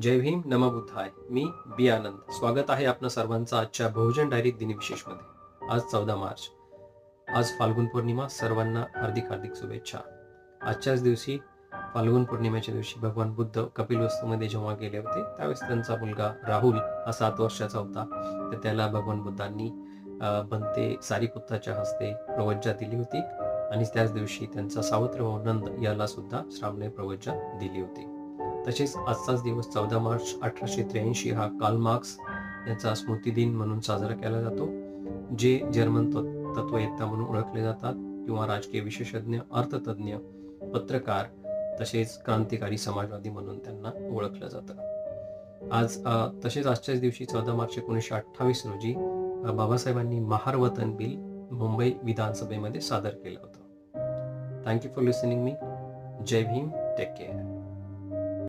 जय भीम, नमः बुद्धाय. मी बी आनंद. स्वागत आहे आपणा सर्वांचं आजच्या बहुजन डायरी दिनविशेषमध्ये. आज 14 मार्च. आज फाल्गुन पौर्णिमा. सर्वांना हार्दिक हार्दिक शुभेच्छा. आजच्याच दिवशी फाल्गुन पौर्णिमेच्या दिवशी भगवान बुद्ध कपिलवस्तूमध्ये जेव्हा गेले होते त्यावेळेस त्यांचा मुलगा राहुल हा 7 वर्षाचा होता. तर त्याला भगवान बुद्धांनी बनते सारीपुत्ताच्या हस्ते प्रवज्जा दिली होती आणि त्याच दिवशी त्यांचा सावत्र भाऊ नंद याला सुद्धा श्रामणे प्रवज्जा दिली होती. तसेच आजचाच दिवस 14 मार्च 1883 हा कार्ल मार्क्स यांचा स्मृती दिन म्हणून साजरा केला जातो, जे जर्मन तत्ववेत्ता म्हणून ओळखले जातात किंवा राजकीय विशेषज्ञ, अर्थतज्ञ, पत्रकार तसेच क्रांतिकारी समाजवादी म्हणून त्यांना ओळखलं जातं. तसेच आजच्याच दिवशी 14 मार्च 1928 रोजी बाबासाहेबांनी महार वतन बिल मुंबई विधानसभेमध्ये सादर केलं होतं. थँक्यू फॉर लिसनिंग मी. जय भीम. Take care.